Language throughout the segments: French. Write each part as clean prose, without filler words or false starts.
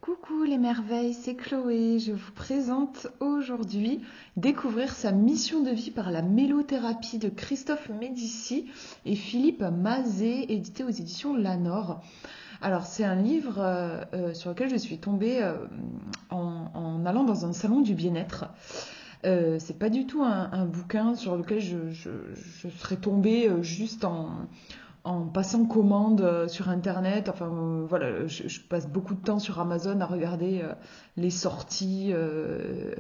Coucou les merveilles, c'est Chloé. Je vous présente aujourd'hui Découvrir sa mission de vie par la mélothérapie de Christophe Médicis et Philippe Mazet, édité aux éditions Lanor. Alors c'est un livre sur lequel je suis tombée en allant dans un salon du bien-être. C'est pas du tout un bouquin sur lequel je serais tombée juste en passant commande sur internet. Enfin voilà, je passe beaucoup de temps sur Amazon à regarder les sorties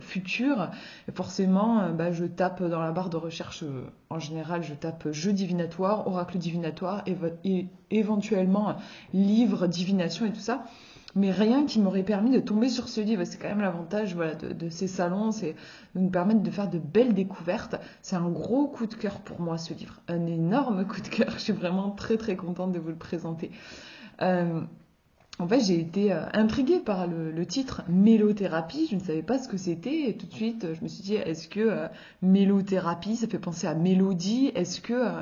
futures. Et forcément, je tape dans la barre de recherche, en général, je tape jeu divinatoire, oracle divinatoire, et éventuellement livre, divination et tout ça. Mais rien qui m'aurait permis de tomber sur ce livre. C'est quand même l'avantage de ces salons, c'est de nous permettre de faire de belles découvertes. C'est un gros coup de cœur pour moi, ce livre. Un énorme coup de cœur. Je suis vraiment très très contente de vous le présenter. En fait, j'ai été intriguée par le titre mélothérapie. Je ne savais pas ce que c'était. Et tout de suite, je me suis dit, est-ce que mélothérapie, ça fait penser à mélodie? Est-ce que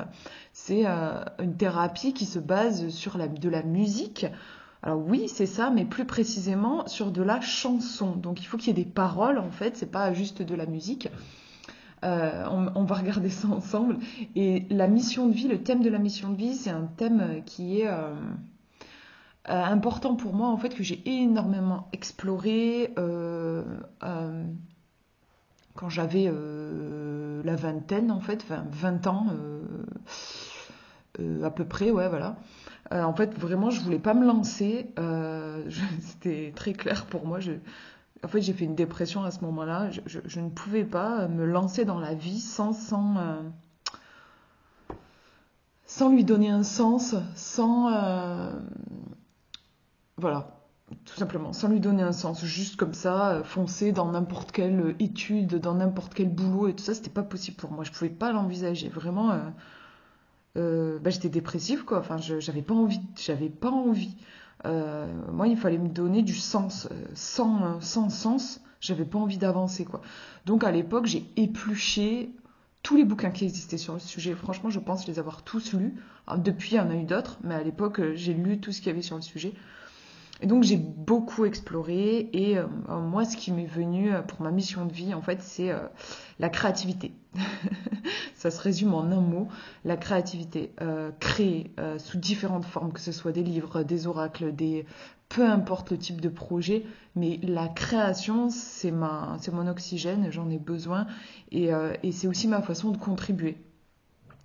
c'est une thérapie qui se base sur de la musique? Alors oui, c'est ça, mais plus précisément sur de la chanson. Donc il faut qu'il y ait des paroles, en fait, c'est pas juste de la musique. On va regarder ça ensemble. Et la mission de vie, le thème de la mission de vie, c'est un thème qui est important pour moi, en fait, que j'ai énormément exploré quand j'avais la vingtaine, en fait, enfin 20 ans à peu près, ouais, voilà. En fait, vraiment, je voulais pas me lancer. C'était très clair pour moi. En fait, j'ai fait une dépression à ce moment-là. Je ne pouvais pas me lancer dans la vie sans lui donner un sens, voilà, tout simplement, sans lui donner un sens. Juste comme ça, foncer dans n'importe quelle étude, dans n'importe quel boulot et tout ça, c'était pas possible pour moi. Je pouvais pas l'envisager. Vraiment, j'étais dépressive, quoi. Enfin, j'avais pas envie. J'avais pas envie. Moi, il fallait me donner du sens. Sans sens, j'avais pas envie d'avancer, quoi. Donc, à l'époque, j'ai épluché tous les bouquins qui existaient sur le sujet. Franchement, je pense les avoir tous lus. Alors, depuis, il y en a eu d'autres, mais à l'époque, j'ai lu tout ce qu'il y avait sur le sujet. Et donc j'ai beaucoup exploré et moi ce qui m'est venu pour ma mission de vie en fait c'est la créativité. Ça se résume en un mot, la créativité. Créer sous différentes formes, que ce soit des livres, des oracles, peu importe le type de projet, mais la création c'est mon oxygène, j'en ai besoin et c'est aussi ma façon de contribuer.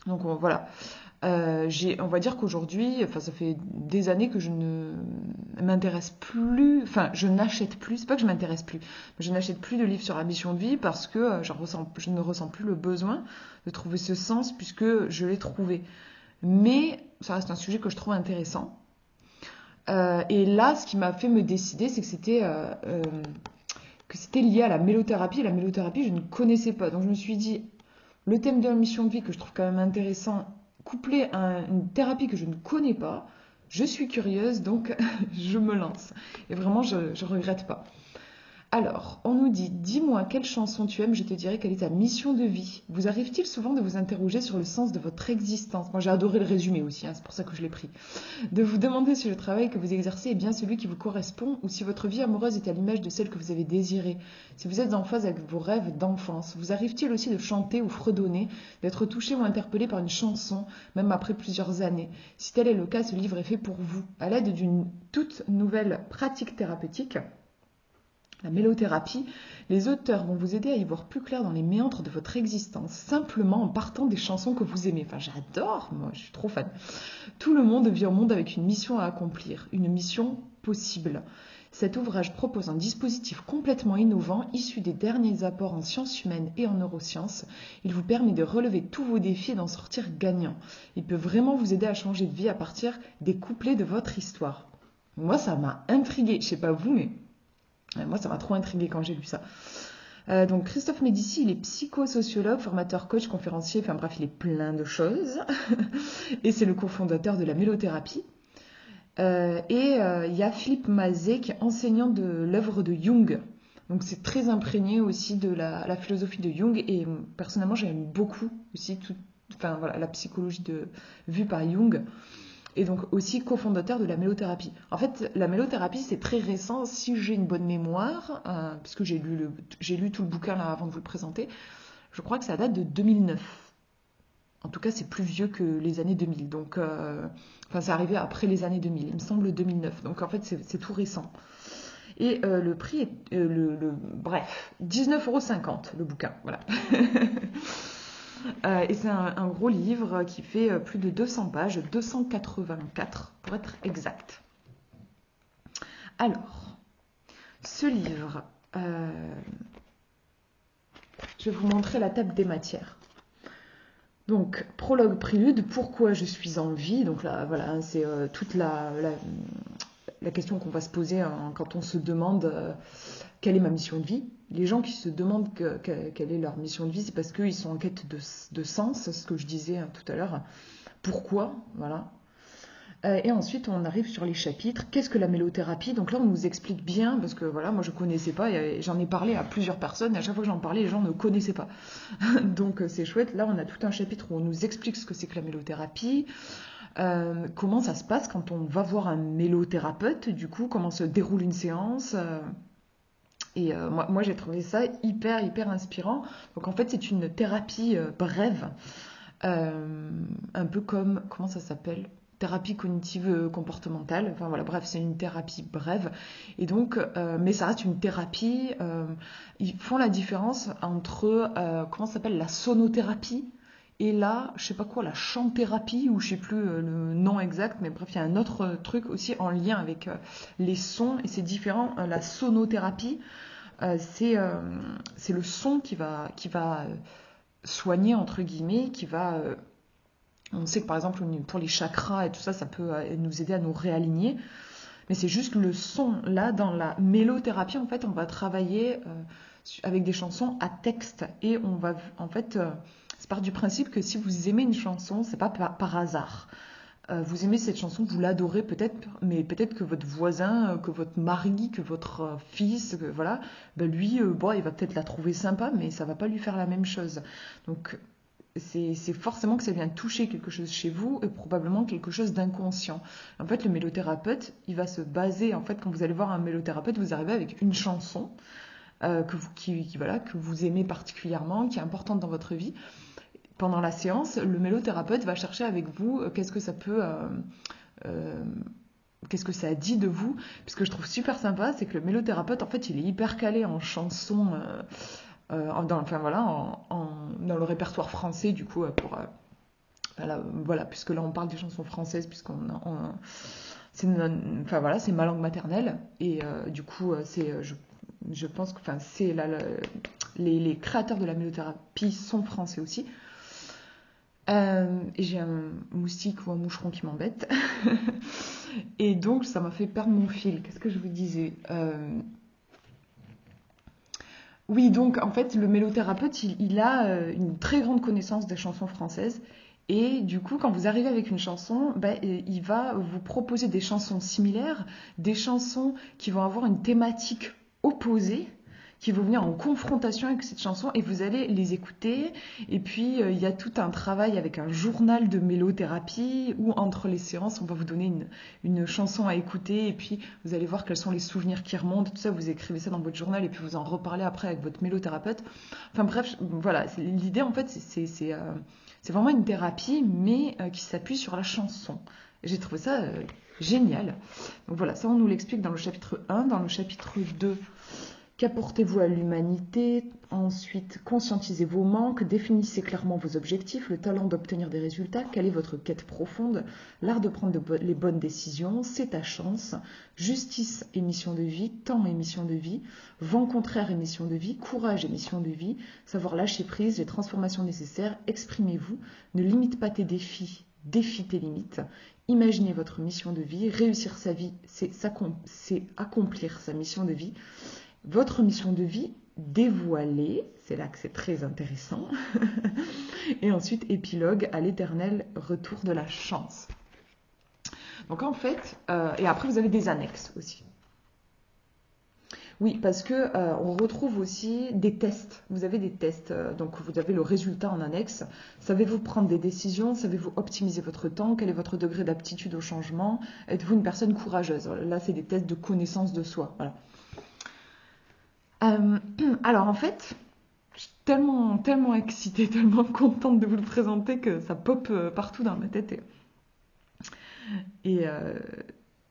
Donc voilà. On va dire qu'aujourd'hui, enfin, ça fait des années que je ne m'intéresse plus, enfin, je n'achète plus, c'est pas que je m'intéresse plus, mais je n'achète plus de livres sur la mission de vie parce que je ne ressens plus le besoin de trouver ce sens puisque je l'ai trouvé. Mais ça reste un sujet que je trouve intéressant. Et là, ce qui m'a fait me décider, c'est que c'était lié à la mélothérapie. Et la mélothérapie, je ne connaissais pas. Donc je me suis dit, le thème de la mission de vie que je trouve quand même intéressant, couplé à une thérapie que je ne connais pas, je suis curieuse, donc je me lance. Et vraiment, je ne regrette pas. Alors, on nous dit, dis-moi quelle chanson tu aimes, je te dirai quelle est ta mission de vie. Vous arrive-t-il souvent de vous interroger sur le sens de votre existence? Moi j'ai adoré le résumé aussi, c'est pour ça que je l'ai pris. De vous demander si le travail que vous exercez est bien celui qui vous correspond ou si votre vie amoureuse est à l'image de celle que vous avez désirée. Si vous êtes en phase avec vos rêves d'enfance, vous arrive-t-il aussi de chanter ou fredonner, d'être touché ou interpellé par une chanson, même après plusieurs années? Si tel est le cas, ce livre est fait pour vous. À l'aide d'une toute nouvelle pratique thérapeutique, la mélothérapie, les auteurs vont vous aider à y voir plus clair dans les méandres de votre existence, simplement en partant des chansons que vous aimez. Enfin, j'adore, moi, je suis trop fan. Tout le monde vit au monde avec une mission à accomplir, une mission possible. Cet ouvrage propose un dispositif complètement innovant, issu des derniers apports en sciences humaines et en neurosciences. Il vous permet de relever tous vos défis et d'en sortir gagnant. Il peut vraiment vous aider à changer de vie à partir des couplets de votre histoire. Moi, ça m'a intriguée. Je sais pas vous, mais moi, ça m'a trop intriguée quand j'ai lu ça. Donc, Christophe Médicis, il est psychosociologue, formateur, coach, conférencier, enfin bref, il est plein de choses. Et c'est le cofondateur de la mélothérapie. Il y a Philippe Mazet, qui est enseignant de l'œuvre de Jung. Donc, c'est très imprégné aussi de la philosophie de Jung. Et personnellement, j'aime beaucoup aussi la psychologie vue par Jung. et donc aussi cofondateur de la mélothérapie. En fait, la mélothérapie, c'est très récent, si j'ai une bonne mémoire, puisque j'ai lu tout le bouquin là avant de vous le présenter, je crois que ça date de 2009. En tout cas, c'est plus vieux que les années 2000. Donc, enfin, c'est arrivé après les années 2000, il me semble 2009. Donc, en fait, c'est tout récent. Et le prix est, bref, 19,50 € le bouquin, voilà. Et c'est un gros livre qui fait plus de 200 pages, 284 pour être exact. Alors, ce livre, je vais vous montrer la table des matières. Donc, prologue, prélude, pourquoi je suis en vie. Donc là, voilà, c'est toute la question qu'on va se poser quand on se demande quelle est ma mission de vie. Les gens qui se demandent quelle est leur mission de vie, c'est parce qu'ils sont en quête de sens, ce que je disais tout à l'heure. Pourquoi, voilà. Et ensuite, on arrive sur les chapitres. Qu'est-ce que la mélothérapie? Donc là, on nous explique bien, parce que voilà, moi je connaissais pas, et j'en ai parlé à plusieurs personnes, et à chaque fois que j'en parlais, les gens ne connaissaient pas. Donc c'est chouette. Là, on a tout un chapitre où on nous explique ce que c'est que la mélothérapie, comment ça se passe quand on va voir un mélothérapeute, du coup, comment se déroule une séance. Et moi j'ai trouvé ça hyper inspirant. Donc en fait, c'est une thérapie brève, un peu comme, comment ça s'appelle? Thérapie cognitive comportementale. Enfin voilà, bref, c'est une thérapie brève. Et donc, mais ça reste une thérapie. Ils font la différence entre, comment ça s'appelle, la sonothérapie et là, je sais pas quoi, la chant-thérapie, ou je sais plus le nom exact, mais bref, il y a un autre truc aussi en lien avec les sons, et c'est différent. La sonothérapie, c'est le son qui va soigner, entre guillemets, qui va... on sait que par exemple, pour les chakras et tout ça, ça peut nous aider à nous réaligner. Mais c'est juste le son. Là, dans la mélothérapie, en fait, on va travailler avec des chansons à texte. Et on va, en fait, c'est part du principe que si vous aimez une chanson, c'est pas par hasard. Vous aimez cette chanson, vous l'adorez peut-être, mais peut-être que votre voisin, que votre mari, que votre fils, voilà, ben lui, bon, il va peut-être la trouver sympa, mais ça va pas lui faire la même chose. Donc, c'est forcément que ça vient toucher quelque chose chez vous, et probablement quelque chose d'inconscient. En fait, le mélothérapeute, il va se baser, en fait, quand vous allez voir un mélothérapeute, vous arrivez avec une chanson que vous aimez particulièrement, qui est importante dans votre vie. Pendant la séance, le mélothérapeute va chercher avec vous qu'est-ce que ça peut... qu'est-ce que ça dit de vous. Puis ce que je trouve super sympa, c'est que le mélothérapeute, en fait, il est hyper calé en chansons... dans le répertoire français, du coup, voilà, puisque là on parle des chansons françaises, c'est ma langue maternelle, et du coup, je pense que c'est les créateurs de la mélothérapie sont français aussi. Et j'ai un moustique ou un moucheron qui m'embête. Et donc, ça m'a fait perdre mon fil. Qu'est-ce que je vous disais? Oui, donc en fait, le mélothérapeute, il a une très grande connaissance des chansons françaises. Et du coup, quand vous arrivez avec une chanson, il va vous proposer des chansons similaires, des chansons qui vont avoir une thématique opposée, qui vont venir en confrontation avec cette chanson, et vous allez les écouter. Et puis, il y a tout un travail avec un journal de mélothérapie, où entre les séances, on va vous donner une chanson à écouter, et puis vous allez voir quels sont les souvenirs qui remontent, tout ça, vous écrivez ça dans votre journal, et puis vous en reparlez après avec votre mélothérapeute. Enfin bref, voilà, l'idée en fait, c'est vraiment une thérapie, mais qui s'appuie sur la chanson. Et j'ai trouvé ça génial. Donc voilà, ça on nous l'explique dans le chapitre 1. Dans le chapitre 2, qu'apportez-vous à l'humanité? Ensuite, conscientisez vos manques, définissez clairement vos objectifs, le talent d'obtenir des résultats, quelle est votre quête profonde, l'art de prendre les bonnes décisions, c'est ta chance, justice et mission de vie, temps et mission de vie, vent contraire et mission de vie, courage et mission de vie, savoir lâcher prise, les transformations nécessaires, exprimez-vous, ne limite pas tes défis, défie tes limites, imaginez votre mission de vie, réussir sa vie, c'est accomplir sa mission de vie. Votre mission de vie dévoilée, c'est là que c'est très intéressant. Et ensuite, épilogue à l'éternel retour de la chance. Donc en fait, et après vous avez des annexes aussi. Oui, parce que on retrouve aussi des tests. Vous avez des tests, donc vous avez le résultat en annexe. Savez-vous prendre des décisions? Savez-vous optimiser votre temps? Quel est votre degré d'aptitude au changement? Êtes-vous une personne courageuse? Là, c'est des tests de connaissance de soi. Voilà. Euh, alors en fait, je suis tellement excitée, tellement contente de vous le présenter que ça pop partout dans ma tête et, euh,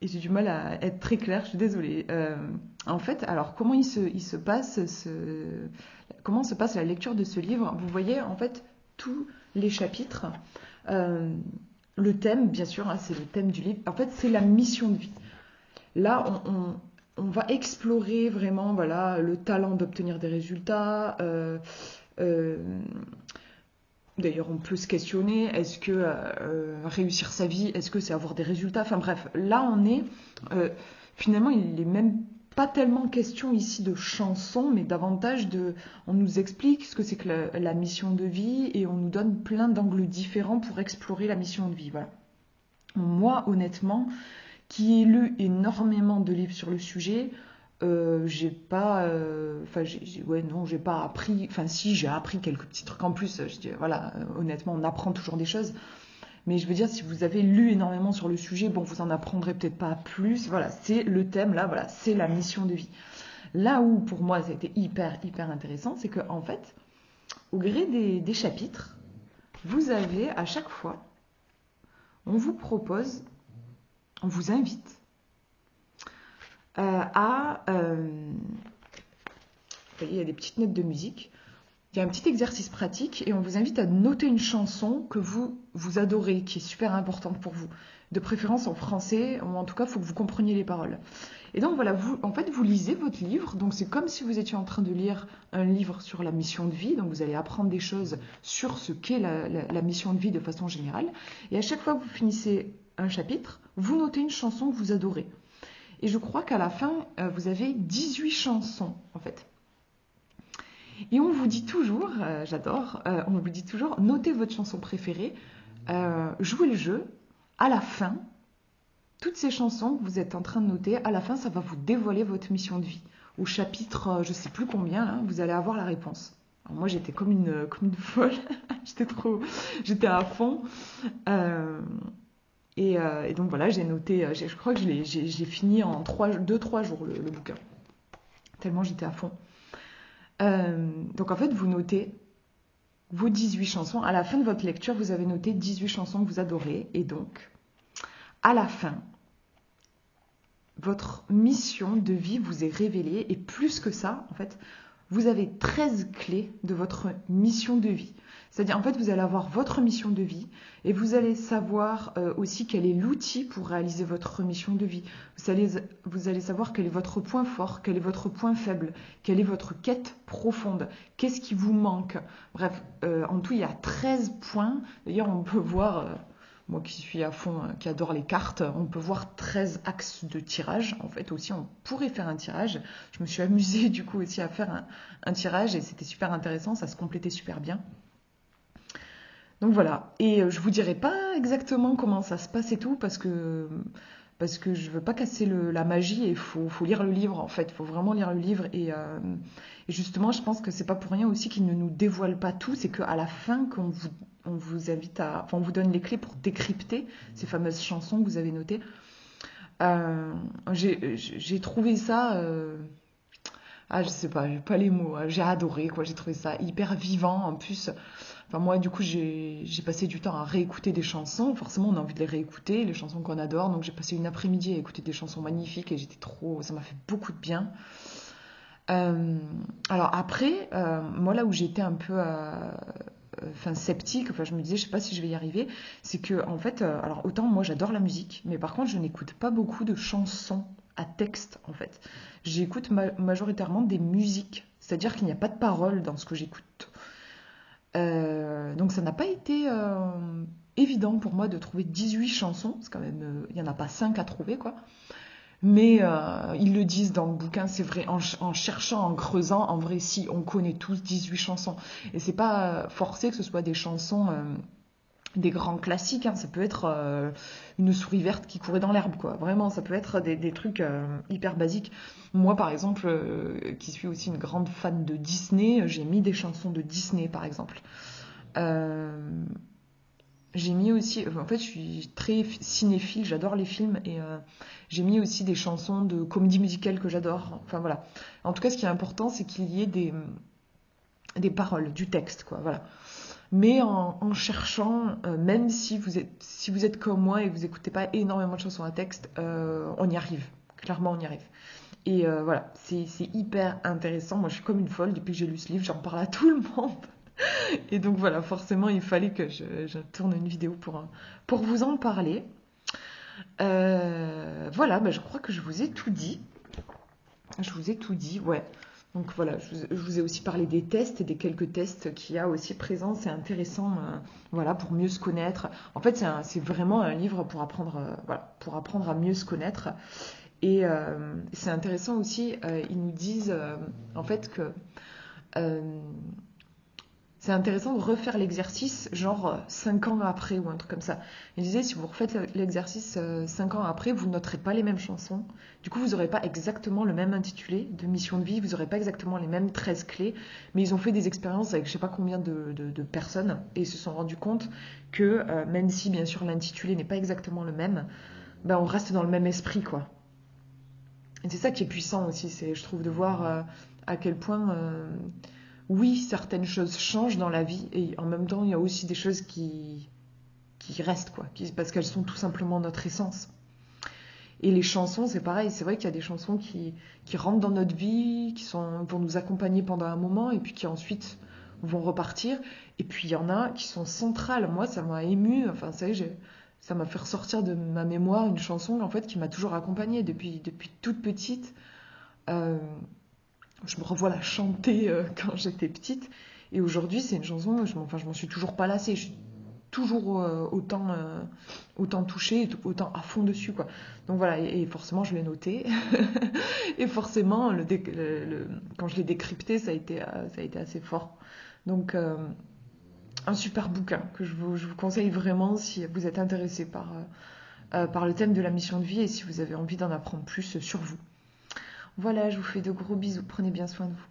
et j'ai du mal à être très claire. Je suis désolée. En fait, alors comment se passe la lecture de ce livre? Vous voyez en fait tous les chapitres. Euh, le thème, bien sûr, hein, c'est le thème du livre. En fait, c'est la mission de vie. Là, on va explorer vraiment voilà, le talent d'obtenir des résultats. Euh, D'ailleurs, on peut se questionner, est-ce que réussir sa vie, est-ce que c'est avoir des résultats? Enfin bref, là on est, finalement, il n'est même pas tellement question ici de chanson, mais davantage on nous explique ce que c'est que la mission de vie et on nous donne plein d'angles différents pour explorer la mission de vie. Voilà. Moi, honnêtement, qui ai lu énormément de livres sur le sujet, j'ai pas, ouais, non, j'ai pas appris, enfin si, j'ai appris quelques petits trucs en plus. Je dis, voilà, honnêtement, on apprend toujours des choses. Mais je veux dire, si vous avez lu énormément sur le sujet, bon, vous en apprendrez peut-être pas plus. Voilà, c'est le thème là, voilà, c'est la mission de vie. Là où pour moi c'était hyper intéressant, c'est que en fait, au gré des chapitres, vous avez à chaque fois, on vous propose, on vous invite il y a des petites notes de musique. Il y a un petit exercice pratique et on vous invite à noter une chanson que vous adorez, qui est super importante pour vous. De préférence en français, ou en tout cas, il faut que vous compreniez les paroles. Et donc voilà, vous lisez votre livre, donc c'est comme si vous étiez en train de lire un livre sur la mission de vie, donc vous allez apprendre des choses sur ce qu'est la mission de vie de façon générale. Et à chaque fois que vous finissez un chapitre, vous notez une chanson que vous adorez. Et je crois qu'à la fin, vous avez 18 chansons, en fait. Et on vous dit toujours, j'adore, on vous dit toujours, notez votre chanson préférée, jouez le jeu, à la fin, toutes ces chansons que vous êtes en train de noter, à la fin, ça va vous dévoiler votre mission de vie. Au chapitre, je ne sais plus combien, là, vous allez avoir la réponse. Alors moi, j'étais comme une folle, j'étais à fond. Et donc voilà, j'ai noté, je crois que j'ai fini en 2-3 jours le bouquin, tellement j'étais à fond. Donc en fait, vous notez vos 18 chansons. À la fin de votre lecture, vous avez noté 18 chansons que vous adorez. Et donc, à la fin, votre mission de vie vous est révélée. Et plus que ça, en fait, vous avez 13 clés de votre mission de vie. C'est-à-dire, en fait, vous allez avoir votre mission de vie et vous allez savoir aussi quel est l'outil pour réaliser votre mission de vie. Vous allez savoir quel est votre point fort, quel est votre point faible, quelle est votre quête profonde, qu'est-ce qui vous manque. Bref, en tout, il y a 13 points. D'ailleurs, on peut voir, moi qui suis à fond, qui adore les cartes, on peut voir 13 axes de tirage. En fait, aussi, on pourrait faire un tirage. Je me suis amusée, du coup, aussi à faire un tirage et c'était super intéressant, ça se complétait super bien. Donc voilà, et je vous dirai pas exactement comment ça se passe et tout, parce que je veux pas casser la magie et faut lire le livre en fait, faut vraiment lire le livre et justement je pense que c'est pas pour rien aussi qu'il ne nous dévoile pas tout, c'est qu'à la fin on vous invite on vous donne les clés pour décrypter ces fameuses chansons que vous avez notées. J'ai trouvé ça, je sais pas, j'ai pas les mots, j'ai adoré quoi, j'ai trouvé ça hyper vivant en plus. Enfin, moi, du coup, j'ai passé du temps à réécouter des chansons. Forcément, on a envie de les réécouter, les chansons qu'on adore. Donc, j'ai passé une après-midi à écouter des chansons magnifiques et ça m'a fait beaucoup de bien. Alors après, moi, là où j'étais un peu sceptique, je me disais, je sais pas si je vais y arriver, c'est que, en fait, alors autant moi, j'adore la musique, mais par contre, je n'écoute pas beaucoup de chansons à texte, en fait. J'écoute majoritairement des musiques, c'est-à-dire qu'il n'y a pas de paroles dans ce que j'écoute. Donc ça n'a pas été évident pour moi de trouver 18 chansons, c'est quand même, il n'y en a pas 5 à trouver quoi. Mais ils le disent dans le bouquin, c'est vrai, en cherchant, en creusant, en vrai si, on connaît tous 18 chansons. Et c'est pas forcé que ce soit des chansons des grands classiques, hein. Ça peut être une souris verte qui courait dans l'herbe, quoi. Vraiment, ça peut être des trucs hyper basiques. Moi, par exemple, qui suis aussi une grande fan de Disney, j'ai mis des chansons de Disney, par exemple. Euh, j'ai mis aussi, en fait, je suis très cinéphile, j'adore les films et j'ai mis aussi des chansons de comédie musicale que j'adore. Enfin voilà. En tout cas, ce qui est important, c'est qu'il y ait des paroles, du texte, quoi. Voilà. Mais en cherchant, même si vous êtes comme moi et que vous écoutez pas énormément de chansons à texte, on y arrive. Clairement, on y arrive. Et voilà, c'est hyper intéressant. Moi, je suis comme une folle. Depuis que j'ai lu ce livre, j'en parle à tout le monde. Et donc voilà, forcément, il fallait que je tourne une vidéo pour vous en parler. Voilà, bah, je crois que je vous ai tout dit. Je vous ai tout dit, ouais. Donc voilà, je vous ai aussi parlé des tests et des quelques tests qu'il y a aussi présents. C'est intéressant, voilà, pour mieux se connaître. En fait, c'est vraiment un livre pour apprendre, voilà, pour apprendre à mieux se connaître. Et c'est intéressant aussi, ils nous disent en fait que euh, c'est intéressant de refaire l'exercice, genre 5 ans après ou un truc comme ça. Il disait, si vous refaites l'exercice 5 ans après, vous noterez pas les mêmes chansons. Du coup, vous n'aurez pas exactement le même intitulé de mission de vie, vous n'aurez pas exactement les mêmes 13 clés. Mais ils ont fait des expériences avec je sais pas combien de personnes et ils se sont rendus compte que même si bien sûr l'intitulé n'est pas exactement le même, ben, on reste dans le même esprit, quoi. Et c'est ça qui est puissant aussi, c'est, je trouve, de voir à quel point oui, certaines choses changent dans la vie et en même temps, il y a aussi des choses qui restent, quoi, parce qu'elles sont tout simplement notre essence. Et les chansons, c'est pareil, c'est vrai qu'il y a des chansons qui rentrent dans notre vie, vont nous accompagner pendant un moment et puis qui ensuite vont repartir. Et puis il y en a qui sont centrales. Moi, ça m'a émue, enfin, ça y est, ça m'a fait ressortir de ma mémoire une chanson en fait qui m'a toujours accompagnée depuis toute petite. Euh, je me revois la chanter quand j'étais petite. Et aujourd'hui, c'est une chanson, je m'en suis toujours pas lassée. Je suis toujours autant touchée, autant à fond dessus, quoi. Donc voilà, et forcément, je l'ai noté. Et forcément, quand je l'ai décrypté, ça a été assez fort. Donc, un super bouquin que je vous conseille vraiment si vous êtes intéressé par le thème de la mission de vie et si vous avez envie d'en apprendre plus sur vous. Voilà, je vous fais de gros bisous. Prenez bien soin de vous.